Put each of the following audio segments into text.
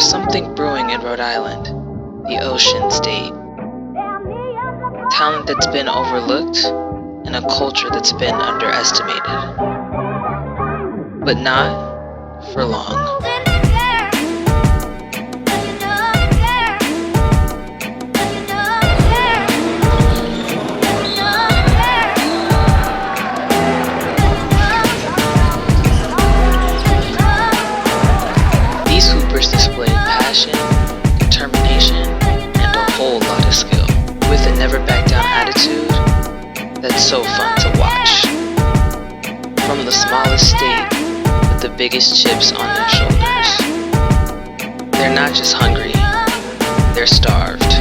There's something brewing in Rhode Island, the ocean state. Talent that's been overlooked and a culture that's been underestimated. But not for long. These hoopers displayed passion, determination, and a whole lot of skill, with a never back down attitude that's so fun to watch. From the smallest state with the biggest chips on their shoulders. They're not just hungry, they're starved.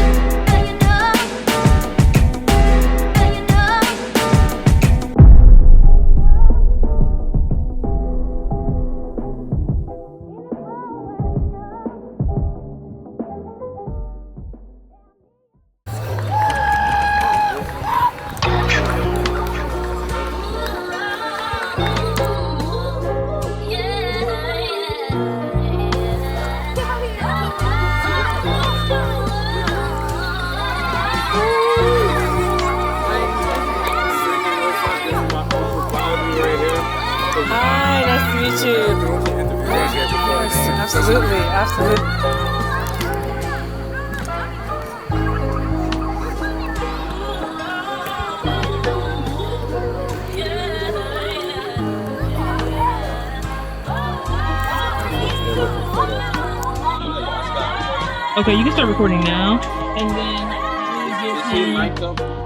Hi, nice to meet you. Absolutely, absolutely. Okay, you can start recording now, and then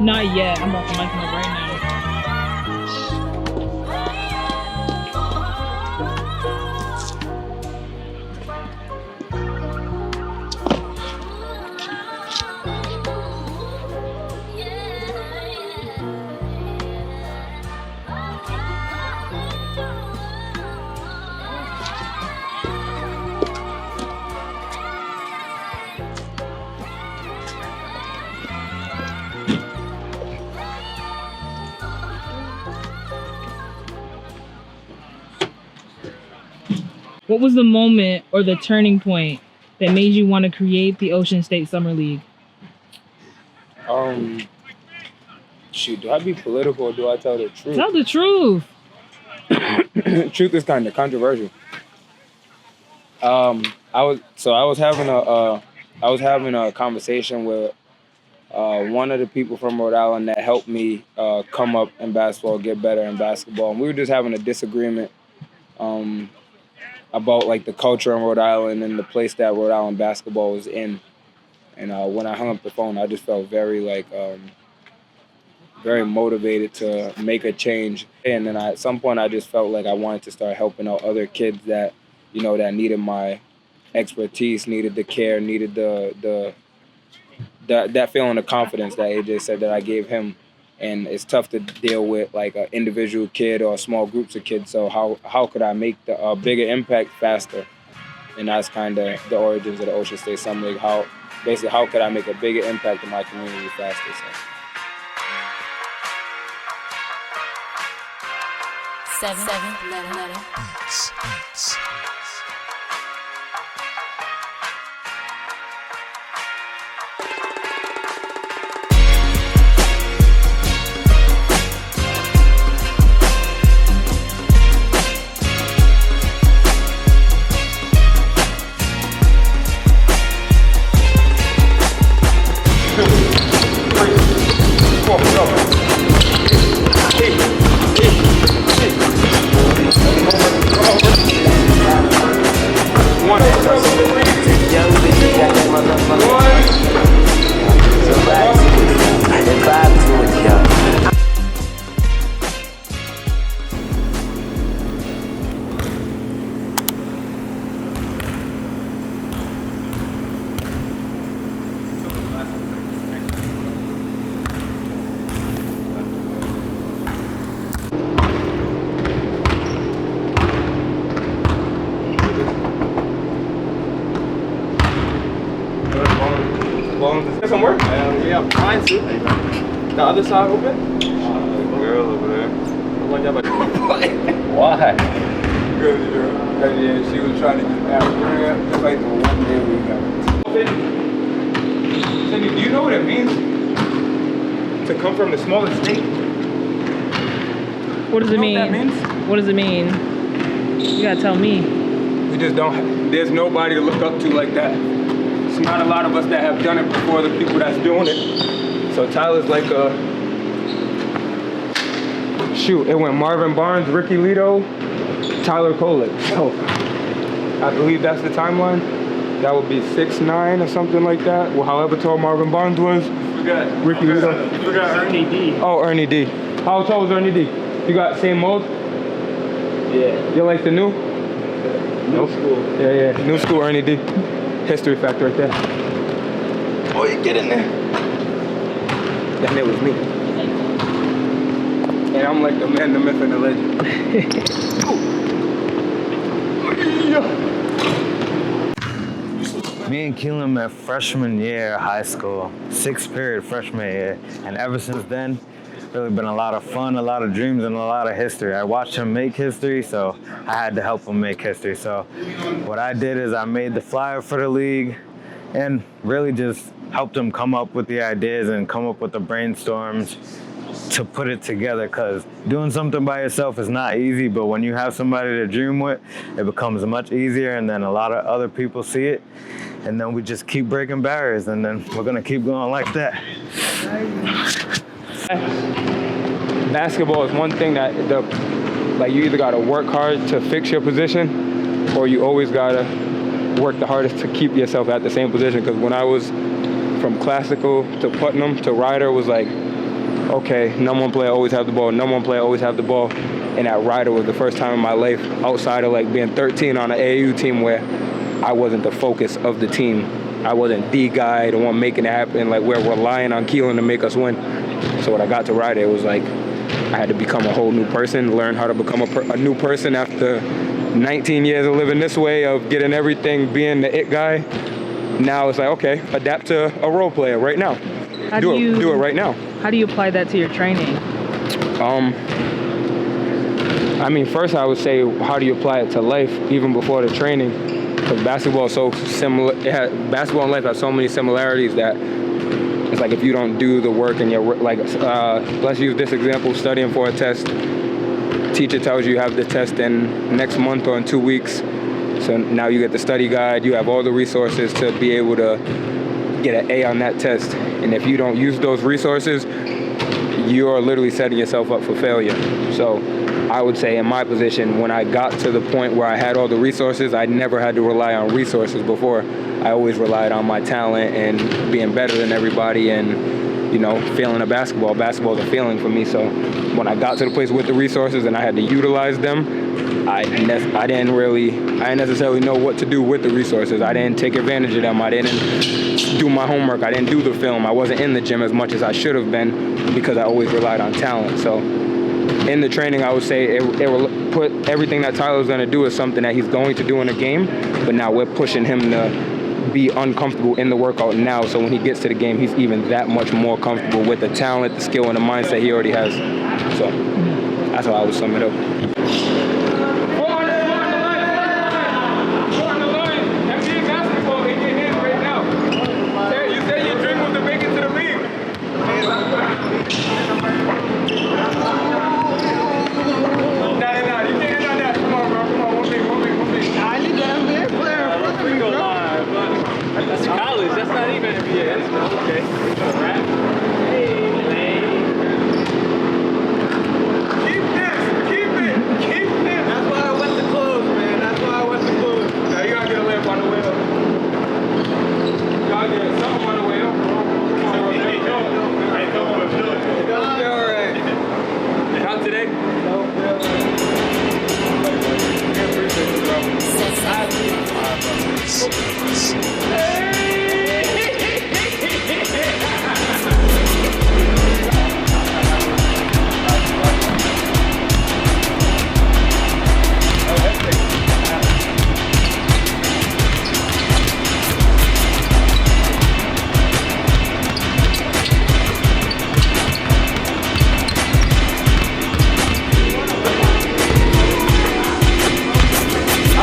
not yet. I'm about to mic him up right now. What was the moment or the turning point that made you want to create the Ocean State Summer League? Shoot, do I be political or do I tell the truth? Tell the truth. Truth is kind of controversial. I was having a conversation with one of the people from Rhode Island that helped me come up in basketball, get better in basketball, and we were just having a disagreement about like the culture in Rhode Island and the place that Rhode Island basketball was in. And when I hung up the phone, I just felt very motivated to make a change. And then at some point, I just felt like I wanted to start helping out other kids that, you know, that needed my expertise, needed the care, needed that feeling of confidence that AJ said that I gave him. And it's tough to deal with like an individual kid or small groups of kids. So how could I make a bigger impact faster? And that's kind of the origins of the Ocean State Summer League. How could I make a bigger impact in my community faster? So. Seven letter. Somewhere? Yeah, fine, too. The other side open? Girl over there. Why? Good, Because yeah, she was trying to get that. Just like the one day we got. Cindy, do you know what it means to come from the smallest state? What does it mean? What that means? What does it mean? You gotta tell me. We just don't, there's nobody to look up to like that. It's not a lot of us that have done it before the people that's doing it. So Tyler's like a, shoot, it went Marvin Barnes, Ricky Lito, Tyler Kolek. So I believe that's the timeline. That would be 6'9" or something like that. Well, however tall Marvin Barnes was. Ricky Lito. You forgot Ernie D. Oh, Ernie D. How tall was Ernie D? You got same mold? Yeah. You like the new? New school. Yeah, new school Ernie D. History fact right there. Oh, you get in there. That name was me. And I'm like the man, the myth, and the legend. Me and Kealen met freshman year of high school, 6th period freshman year. And ever since then, really been a lot of fun, a lot of dreams, and a lot of history. I watched him make history, so I had to help him make history. So what I did is I made the flyer for the league and really just helped him come up with the ideas and come up with the brainstorms to put it together, because doing something by yourself is not easy, but when you have somebody to dream with, it becomes much easier, and then a lot of other people see it, and then we just keep breaking barriers, and then we're gonna keep going like that. Basketball is one thing that you either gotta work hard to fix your position, or you always gotta work the hardest to keep yourself at the same position. Because when I was from classical to Putnam to Ryder, was like, okay, number one player always have the ball, number one player always have the ball. And at Ryder was the first time in my life, outside of like being 13 on an AAU team, where I wasn't the focus of the team. I wasn't the guy, the one making it happen. Like, we're relying on Kealen to make us win. So when I got to Ryder, it was like I had to become a whole new person, learn how to become a new person after 19 years of living this way, of getting everything, being the it guy. Now it's like, okay, adapt to a role player right now. Do it right now. How do you apply that to your training? I mean, first I would say, how do you apply it to life, even before the training? Because basketball is so similar. Basketball and life have so many similarities that it's like, if you don't do the work and you're like, let's use this example, studying for a test. Teacher tells you have the test in next month or in 2 weeks. So now you get the study guide, you have all the resources to be able to get an A on that test. And if you don't use those resources, you are literally setting yourself up for failure. So I would say, in my position, when I got to the point where I had all the resources, I never had to rely on resources before. I always relied on my talent and being better than everybody, and, you know, feeling a basketball. Basketball is a feeling for me. So when I got to the place with the resources and I had to utilize them, I didn't necessarily know what to do with the resources. I didn't take advantage of them. I didn't do my homework. I didn't do the film. I wasn't in the gym as much as I should have been, because I always relied on talent. So in the training, I would say it will put everything that Tyler's going to do as something that he's going to do in a game, but now we're pushing him to be uncomfortable in the workout now, so when he gets to the game, he's even that much more comfortable with the talent, the skill, and the mindset he already has. So that's how I would sum it up. That's college. That's not even NBA. That's okay. Keep it. That's why I went to close, man. That's why I went to close. Now you gotta get a lamp on the way up. You gotta get something on the way up. Don't feel right. Not today. I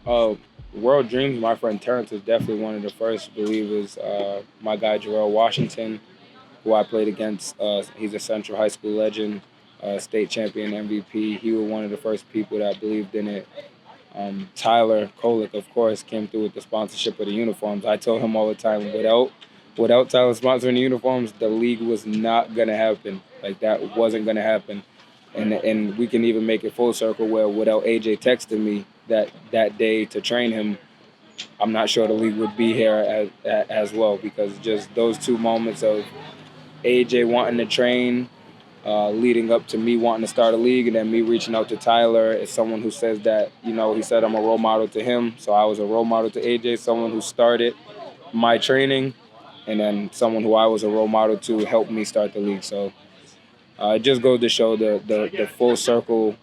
World Dreams, my friend Terrence is definitely one of the first believers. My guy Jarrell Washington, who I played against, he's a Central High School legend, state champion, MVP. He was one of the first people that believed in it. Tyler Kolick, of course, came through with the sponsorship of the uniforms. I told him all the time, without Tyler sponsoring the uniforms, the league was not gonna happen. Like, that wasn't gonna happen. And we can even make it full circle where without AJ texting me that day to train him, I'm not sure the league would be here as well, because just those two moments of AJ wanting to train, leading up to me wanting to start a league, and then me reaching out to Tyler as someone who says that, he said I'm a role model to him. So I was a role model to AJ, someone who started my training, and then someone who I was a role model to helped me start the league. So it just goes to show the full circle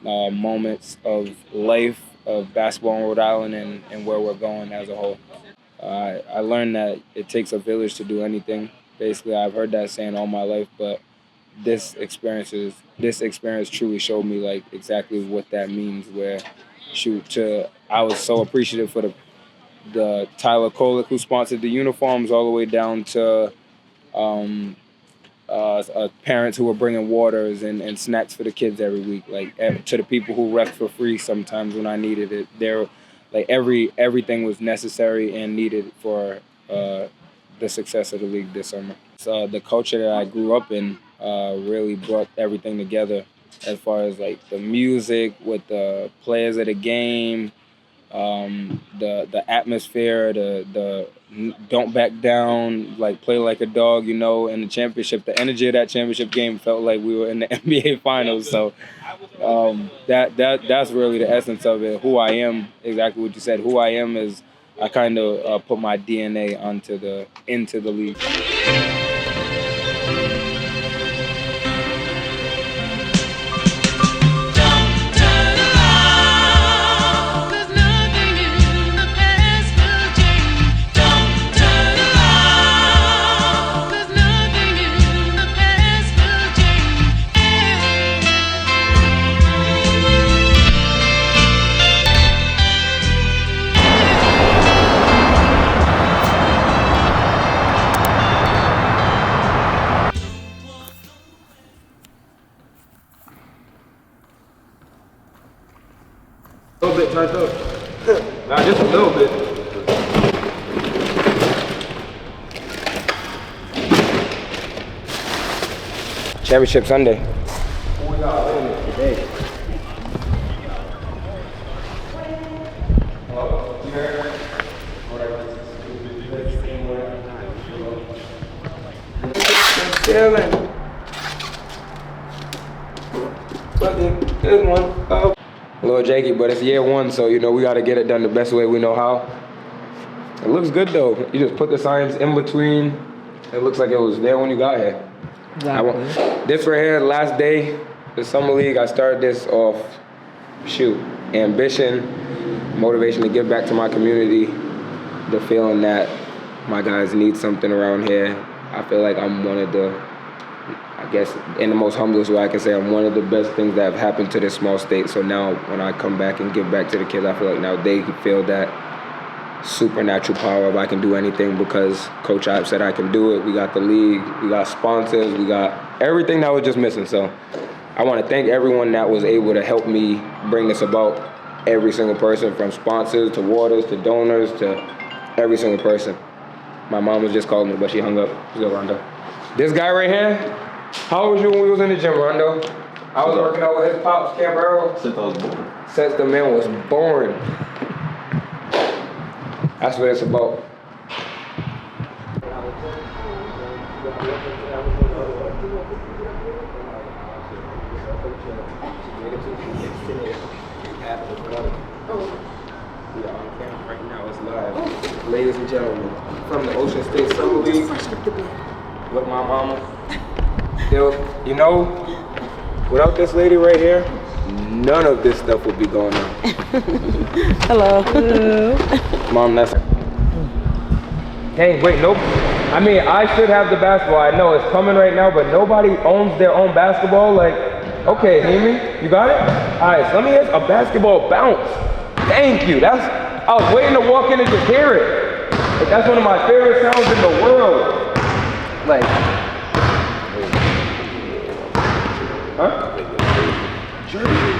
moments of life of basketball in Rhode Island and where we're going as a whole. I learned that it takes a village to do anything. Basically, I've heard that saying all my life, but this experience truly showed me like exactly what that means. Where, I was so appreciative for the Tyler Kolick who sponsored the uniforms, all the way down to parents who were bringing waters and snacks for the kids every week, like to the people who ref for free sometimes when I needed it. There, like everything was necessary and needed for the success of the league this summer. So the culture that I grew up in really brought everything together, as far as like the music with the players of the game, the atmosphere, the don't back down, like play like a dog, in the championship. The energy of that championship game felt like we were in the NBA finals. So that's really the essence of it. Who I am, exactly what you said. Who I am is I kind of put my DNA into the league. A little bit tight up. Nah, just a little bit. Championship Sunday. We got in today. Kealen. Good one. A little janky, but it's year one, so we got to get it done the best way we know how. It looks good though. You just put the signs in between. It looks like it was there when you got here. Exactly. This right here, last day, the summer league. I started this off, ambition, motivation to give back to my community, the feeling that my guys need something around here. I feel like I'm one of the, in the most humblest way I can say, I'm one of the best things that have happened to this small state. So now when I come back and give back to the kids, I feel like now they can feel that supernatural power of I can do anything because Coach Ives said I can do it. We got the league, we got sponsors, we got everything that was just missing. So I want to thank everyone that was able to help me bring this about. Every single person, from sponsors to waters to donors to every single person. My mom was just calling me, but she hung up. She's go, Rondo. This guy right here, how old was you when we was in the gym, Rondo? I was working out with his pops, Camp Earl. Since I was born. Since the man was born. That's what it's about. We are on camera right now. It's live. Ladies and gentlemen, from the Ocean State Summer League. With my mama. Without this lady right here, none of this stuff would be going on. Hello. Mom, that's... Dang, wait, nope. I mean, I should have the basketball. I know it's coming right now, but nobody owns their own basketball. Like, okay, Amy, you got it? All right, so let me hit a basketball bounce. Thank you. I was waiting to walk in and just hear it. Like, that's one of my favorite sounds in the world. Like, huh? Jersey.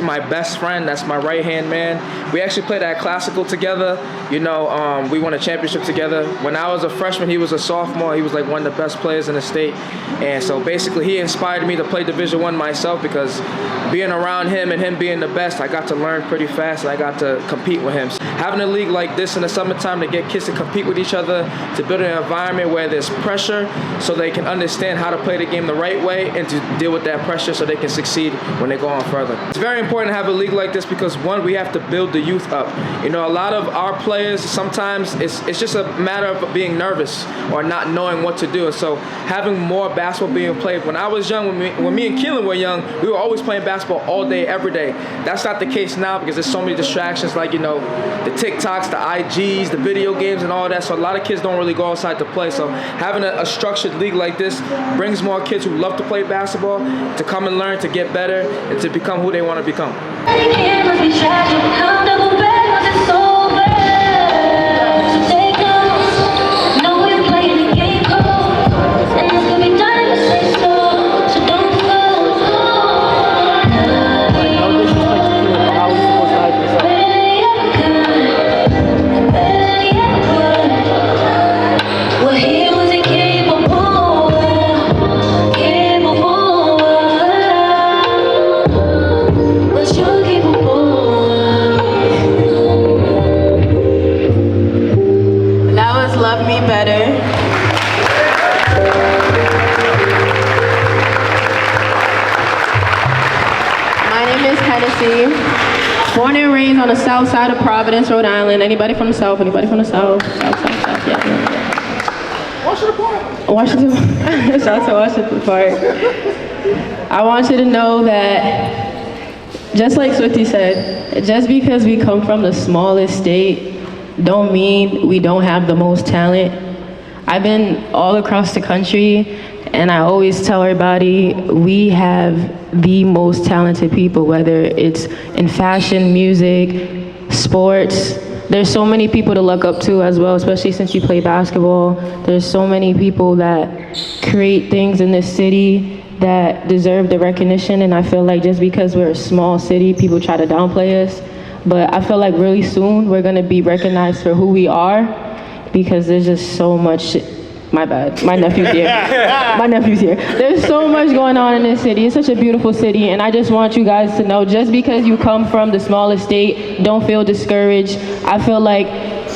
My best friend, that's my right hand man. We actually played at Classical together. You know, we won a championship together. When I was a freshman, he was a sophomore. He was like one of the best players in the state. And so basically he inspired me to play Division I myself, because being around him and him being the best, I got to learn pretty fast and I got to compete with him. Having a league like this in the summertime to get kids to compete with each other, to build an environment where there's pressure so they can understand how to play the game the right way and to deal with that pressure so they can succeed when they go on further. It's very important to have a league like this because, one, we have to build the youth up. You know, a lot of our players, sometimes it's just a matter of being nervous or not knowing what to do. And so having more basketball being played. When I was young, when me and Kealen were young, we were always playing basketball all day, every day. That's not the case now because there's so many distractions, like, you know, the TikToks, the IGs, the video games and all that. So a lot of kids don't really go outside to play. So having a structured league like this brings more kids who love to play basketball to come and learn, to get better, and to become who they want to become. Born and raised on the south side of Providence, Rhode Island. Anybody from the south? Anybody from the south? South, yeah. Washington Park. Washington. Shout out to Washington Park. I want you to know that, just like Swifty said, just because we come from the smallest state, don't mean we don't have the most talent. I've been all across the country, and I always tell everybody we have the most talented people, whether it's in fashion, music, sports. There's so many people to look up to as well, especially since you play basketball. There's so many people that create things in this city that deserve the recognition, and I feel like just because we're a small city, people try to downplay us. But I feel like really soon we're gonna be recognized for who we are, because there's just so much. My bad, my nephew's here. My nephew's here. There's so much going on in this city. It's such a beautiful city, and I just want you guys to know, just because you come from the smallest state, don't feel discouraged. I feel like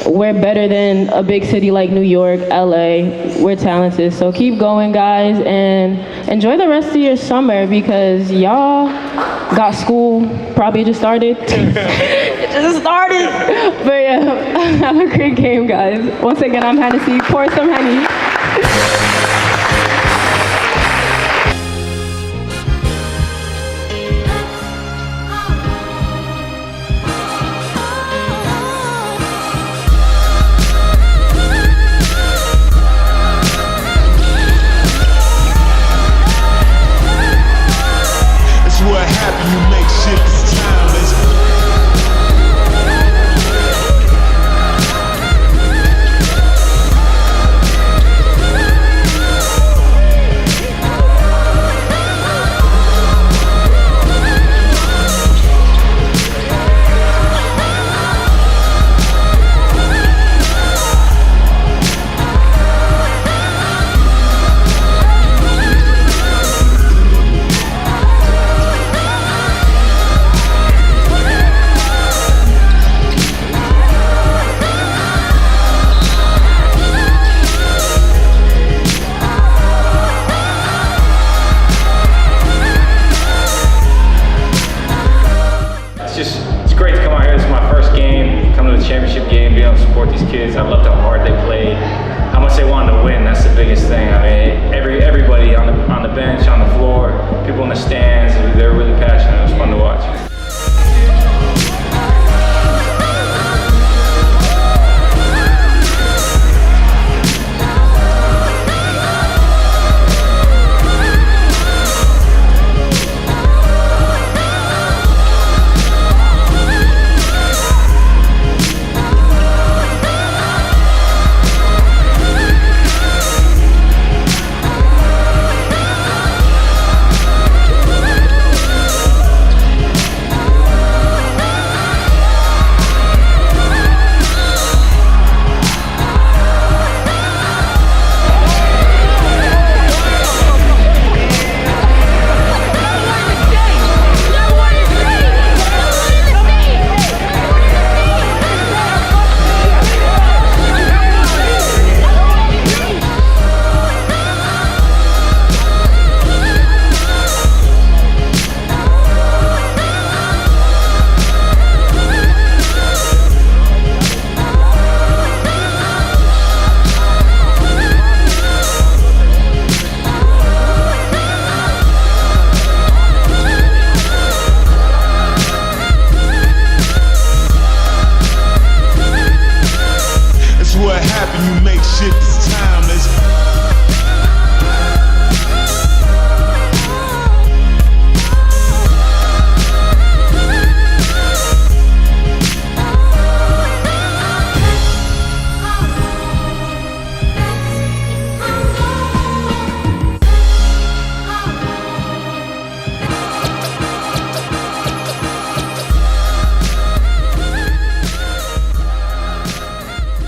we're better than a big city like New York, LA. We're talented, so keep going, guys, and enjoy the rest of your summer, because y'all got school, probably just started. It just started. But yeah, have a great game, guys. Once again, I'm Hennessy. Pour some Henny. What happened, you make shit this timeless.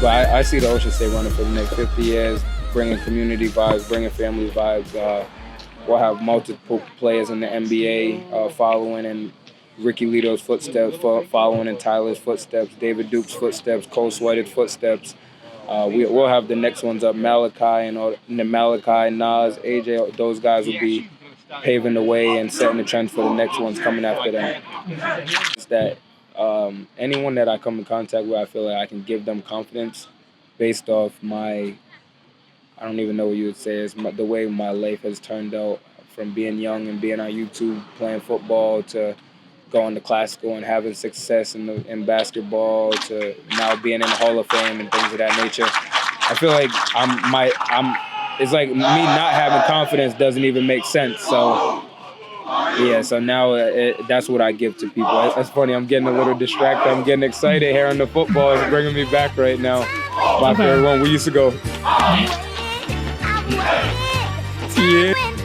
But I see the Ocean State running for the next 50 years, bringing community vibes, bringing family vibes. We'll have multiple players in the NBA following in Ricky Lito's footsteps, following in Tyler's footsteps, David Duke's footsteps, Cole Sweated footsteps. We'll have the next ones up, Malachi, Nas, AJ. Those guys will be paving the way and setting the trends for the next ones coming after them. It's that anyone that I come in contact with, I feel like I can give them confidence based off I don't even know what you would say, it's the way my life has turned out from being young and being on YouTube playing football to going to classical and having success in basketball to now being in the Hall of Fame and things of that nature. I feel like it's like me not having confidence doesn't even make sense. So yeah, so now that's what I give to people. That's funny, I'm getting a little distracted. I'm getting excited hearing the football. It's bringing me back right now. My favorite one, we used to go. Yeah.